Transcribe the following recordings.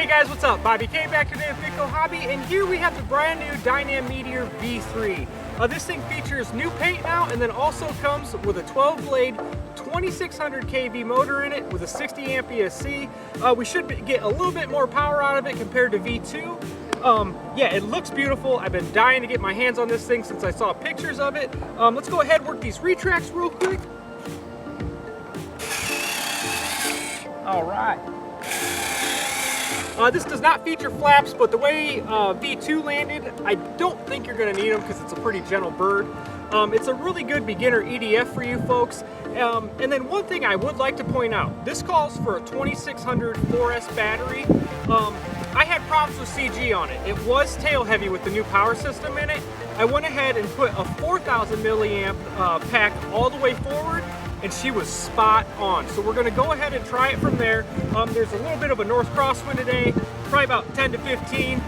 Hey guys, what's up? BobbyK back today with BobbyK Hobby, and here we have the brand new Dynam Meteor V3. This thing features new paint now, and then also comes with a 12-blade 2600 kV motor in it with a 60 amp ESC. We should get a little bit more power out of it compared to V2. Yeah, it looks beautiful. I've been dying to get my hands on this thing since I saw pictures of it. Let's go ahead and work these retracts real quick. All right. This does not feature flaps, but the way V2 landed, I don't think you're going to need them because it's a pretty gentle bird. It's a really good beginner EDF for you folks. And then one thing I would like to point out, this calls for a 2600 4S battery. I had problems with CG on it. It was tail heavy with the new power system in it. I went ahead and put a 4000 milliamp pack all the way forward, and she was spot on. So we're gonna go ahead and try it from there. There's a little bit of a north crosswind today, probably about 10 to 15.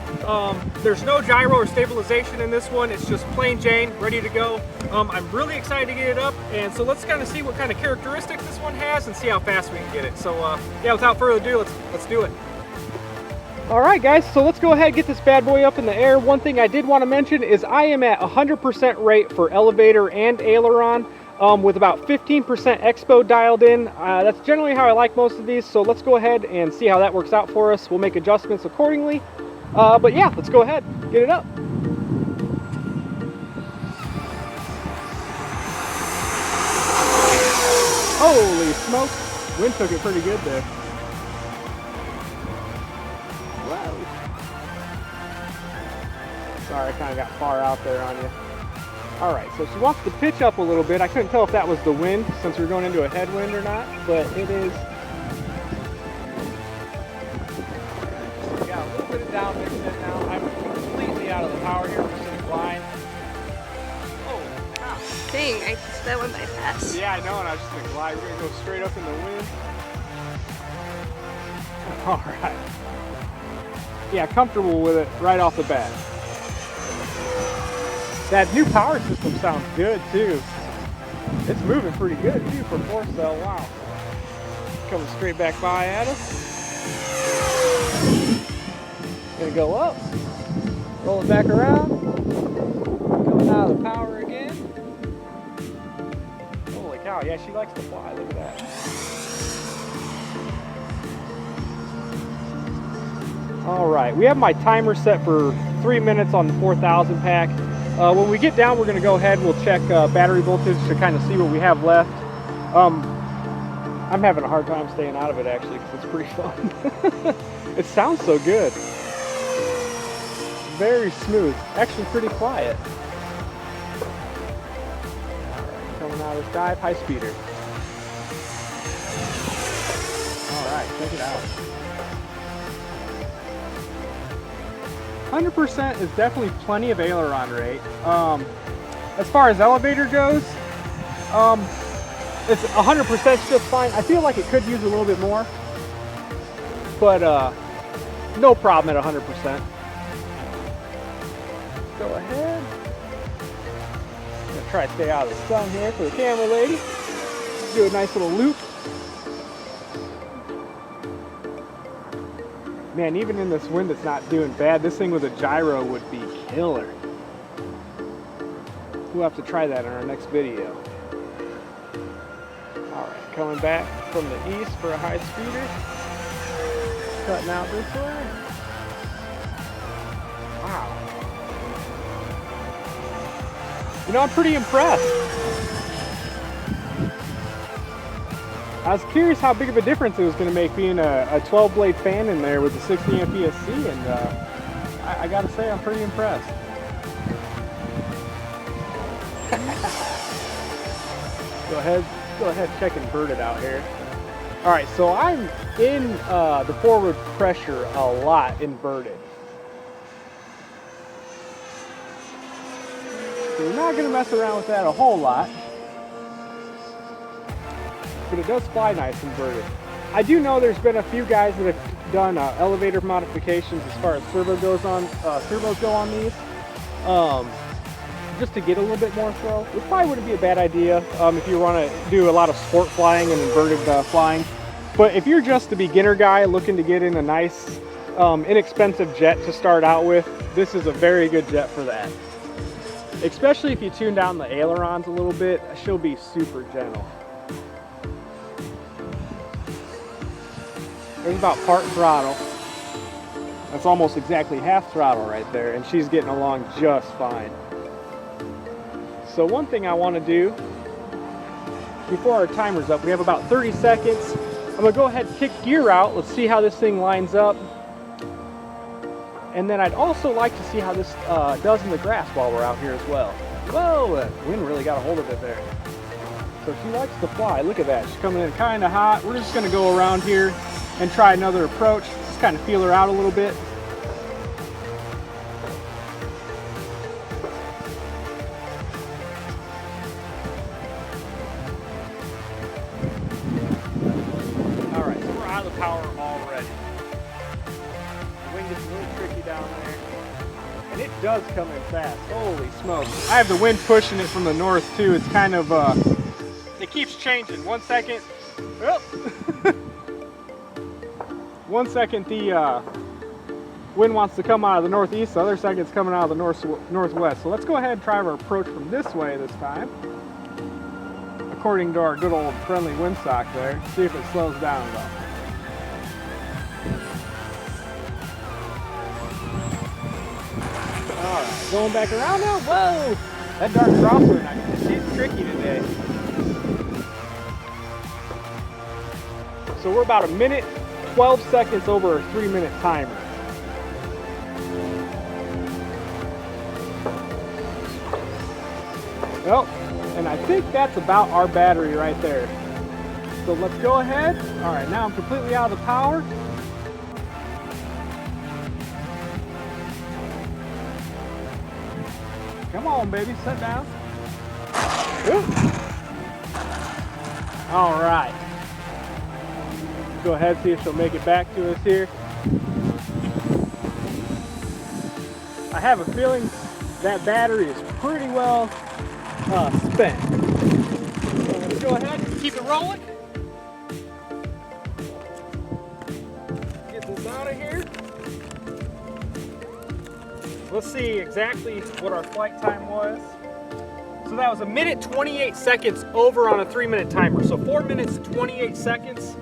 There's no gyro or stabilization in this one. It's just plain Jane, ready to go. I'm really excited to get it up, and so let's kind of see what kind of characteristics this one has and see how fast we can get it. So yeah, without further ado, let's do it. All right guys, so let's go ahead and get this bad boy up in the air. One thing I did want to mention is I am at 100% rate for elevator and aileron, with about 15% expo dialed in. That's generally how I like most of these, so let's go ahead and see how that works out for us. We'll make adjustments accordingly. But yeah, let's go ahead, get it up. Holy smokes, wind took it pretty good there. Wow. Sorry, I kind of got far out there on you. All right, so she wants to pitch up a little bit. I couldn't tell if that was the wind since we're going into a headwind or not, but it is. Got a little bit of downwind in now. I'm completely out of the power here for city flying. Oh, wow. Dang, that went by fast. Yeah, I know, and I was just gonna glide. We're gonna go straight up in the wind. All right. Yeah, comfortable with it right off the bat. That new power system sounds good too. It's moving pretty good too for 4-cell. Wow. Coming straight back by at us. Gonna go up, roll it back around, coming out of the power again. Holy cow, yeah, she likes to fly. Look at that. All right, we have my timer set for 3 minutes on the 4000 pack. When we get down, we're going to go ahead and we'll check battery voltage to kind of see what we have left. I'm having a hard time staying out of it actually because it's pretty fun. It sounds so good. Very smooth. Actually pretty quiet. Alright, coming out of this dive, high speeder. Alright, check it out. 100% is definitely plenty of aileron rate. As far as elevator goes, it's 100% just fine. I feel like it could use a little bit more, but no problem at 100%. Go ahead. I'm gonna try to stay out of the sun here for the camera lady. Do a nice little loop. Man, even in this wind it's not doing bad. This thing with a gyro would be killer. We'll have to try that in our next video. Alright, coming back from the east for a high speeder. Cutting out this way. Wow. You know, I'm pretty impressed. I was curious how big of a difference it was going to make being a 12-blade fan in there with the 60 amp ESC, and I got to say I'm pretty impressed. Go ahead, check inverted out here. All right, so I'm in the forward pressure a lot inverted. So we're not going to mess around with that a whole lot. But it does fly nice inverted. I do know there's been a few guys that have done elevator modifications as far as servos go on these, just to get a little bit more throw. It probably wouldn't be a bad idea if you want to do a lot of sport flying and inverted flying. But if you're just a beginner guy looking to get in a nice inexpensive jet to start out with, this is a very good jet for that. Especially if you tune down the ailerons a little bit, she'll be super gentle. There's about part throttle. That's almost exactly half throttle right there, and she's getting along just fine. So one thing I want to do before our timer's up, we have about 30 seconds. I'm gonna go ahead and kick gear out. Let's see how this thing lines up. And then I'd also like to see how this does in the grass while we're out here as well. Whoa, that wind really got a hold of it there. So she likes to fly. Look at that, she's coming in kind of hot. We're just gonna go around here and try another approach. Just kind of feel her out a little bit. All right, so we're out of the power already. The wind gets a little tricky down there. And it does come in fast. Holy smokes. I have the wind pushing it from the north too. It's kind of, it keeps changing. 1 second. Oh. 1 second the wind wants to come out of the northeast, the other second it's coming out of the northwest. So let's go ahead and try our approach from this way this time, according to our good old friendly windsock there. See if it slows down at all. Alright, going back around now. Whoa! That dark crosswind, she's tricky today. So we're about a minute 12 seconds over a 3-minute timer. Well, and I think that's about our battery right there. So let's go ahead. All right, now I'm completely out of the power. Come on, baby, sit down. Ooh. All right. Go ahead, see if she'll make it back to us here. I have a feeling that battery is pretty well spent. So let's go ahead and keep it rolling. Get this out of here. Let's see exactly what our flight time was. So that was 1 minute 28 seconds over on a 3-minute timer. So 4 minutes 28 seconds.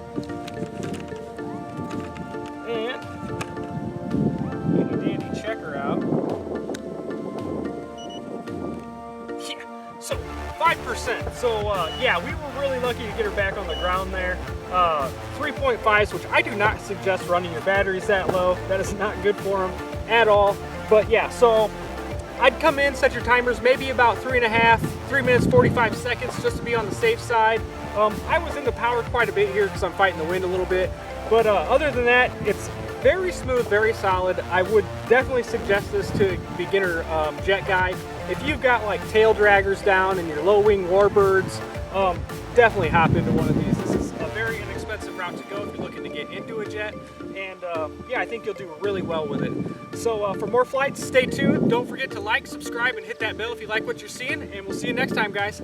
And handy dandy checker out. Yeah, so 5%. So yeah, we were really lucky to get her back on the ground there. 3.5s, which I do not suggest running your batteries that low. That is not good for them at all. But yeah, so I'd come in, set your timers maybe about 3 minutes 45 seconds just to be on the safe side. I was in the power quite a bit here because I'm fighting the wind a little bit. But other than that, it's very smooth, very solid. I would definitely suggest this to a beginner jet guy. If you've got like tail draggers down and your low wing warbirds, definitely hop into one of these. This is a very inexpensive route to go if you're looking to get into a jet. And yeah, I think you'll do really well with it. So for more flights, stay tuned. Don't forget to like, subscribe, and hit that bell if you like what you're seeing. And we'll see you next time, guys.